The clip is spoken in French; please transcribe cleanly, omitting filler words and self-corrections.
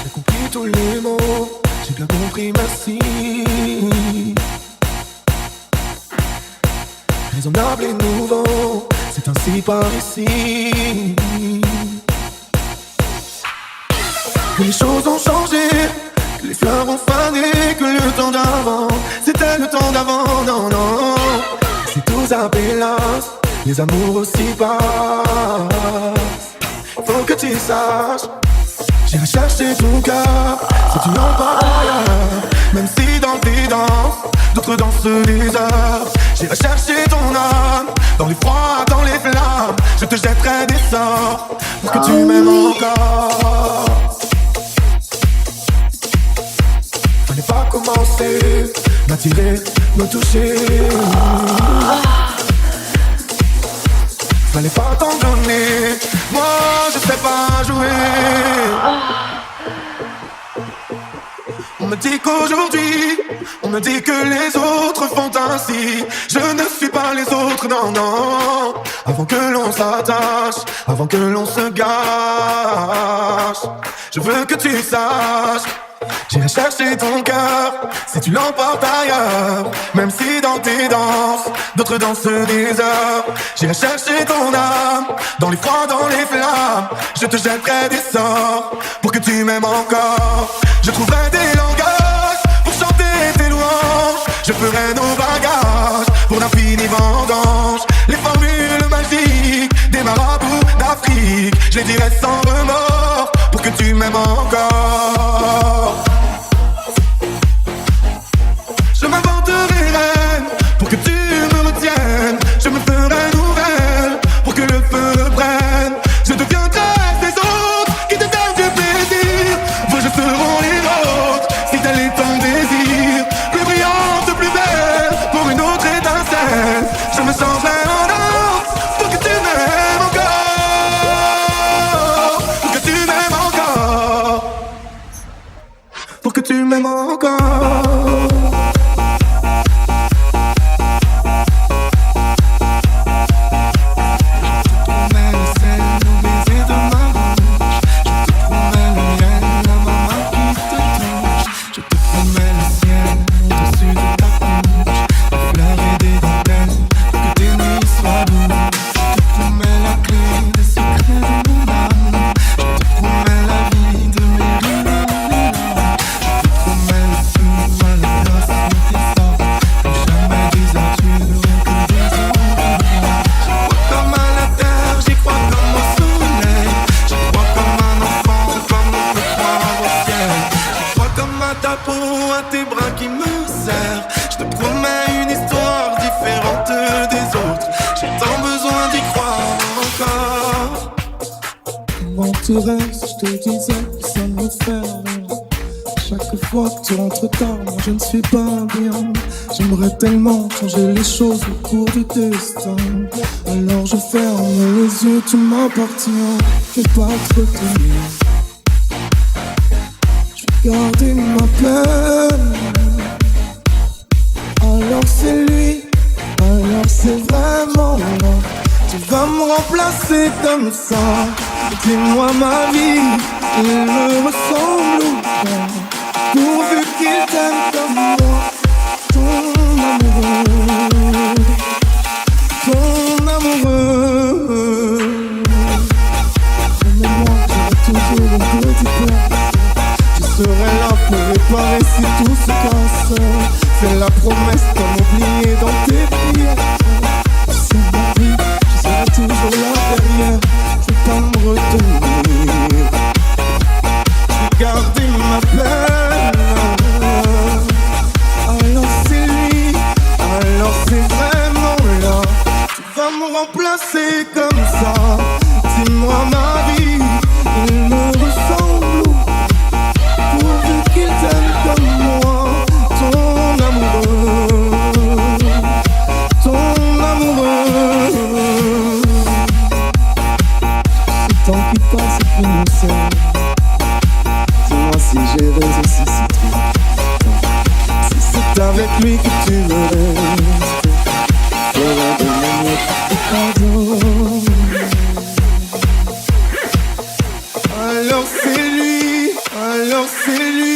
J'ai compris tous les mots, j'ai bien compris, merci. Raisonnable et nouveau, c'est ainsi par ici. Que les choses ont changé, que les fleurs ont fané, que le temps d'avant, c'était le temps d'avant, non, non. C'est tout appélas, les amours aussi passent. Faut que tu saches, j'irai chercher ton cœur, si tu n'en parles ailleurs. Même si dans tes danses, d'autres dansent les heures. J'irai chercher ton âme, dans les froids, dans les flammes. Je te jetterai des sorts, pour que tu m'aimes encore. Fallait pas commencer, m'attirer, me toucher. Fallait pas t'en donner, moi je sais pas jouer. On me dit qu'aujourd'hui, on me dit que les autres font ainsi. Je ne suis pas les autres, non, non. Avant que l'on s'attache, avant que l'on se gâche, je veux que tu saches, j'irai chercher ton cœur, si tu l'emportes ailleurs. Même si dans tes danses, d'autres dansent des heures. J'irai chercher ton âme, dans les froids, dans les flammes. Je te jetterai des sorts, pour que tu m'aimes encore. Je trouverai des langages, pour chanter tes louanges. Je ferai nos bagages, pour l'infini vendange. Les formules magiques, des marabouts d'Afrique. Je les dirai sans remords, pour que tu m'aimes encore. Je m'inventerai reine, pour que tu me retiennes. Je me ferai nouvelle, pour que le feu prenne. Je deviendrai des autres, qui te donnent du plaisir. Vos jeux seront les nôtres, si tel est ton désir. Plus brillante, plus belle, pour une autre étincelle. Je me changerai en or, pour que tu m'aimes encore. Pour que tu m'aimes encore. Pour que tu m'aimes encore. Je te disais que ça me fait rire. Chaque fois que tu rentres tard, moi je ne suis pas bien. J'aimerais tellement changer les choses au cours du destin. Alors je ferme les yeux, tu m'appartiens. Fais pas trop tenir, je vais garder ma peine. Alors c'est lui, alors c'est vraiment là. Tu vas me remplacer comme ça. Dis-moi ma vie, il me ressemble ou pas? Pourvu qu'il t'aime comme moi, ton amoureux, ton amoureux. Promets-moi que j'aurai toujours un petit peu. Je serai là pour réparer si tout se casse. Fais la promesse d'en oublier dans tes prières. Tu sais ma vie, je serai toujours là derrière. Je vais pas me retenir, je vais garder ma peine. Alors c'est lui, alors c'est vraiment là. Tu vas me remplacer comme ça. Dis-moi ma vie, il me ressemble. Pourvu qu'il t'aime comme moi, ton amoureux, ton amoureux. Le temps qui passe et qui nous sert. Dis-moi si j'ai raison, si c'est toi. Si c'est avec lui que tu me restes, voilà de l'amour et pardon. Alors c'est lui, d'ailleurs c'est lui.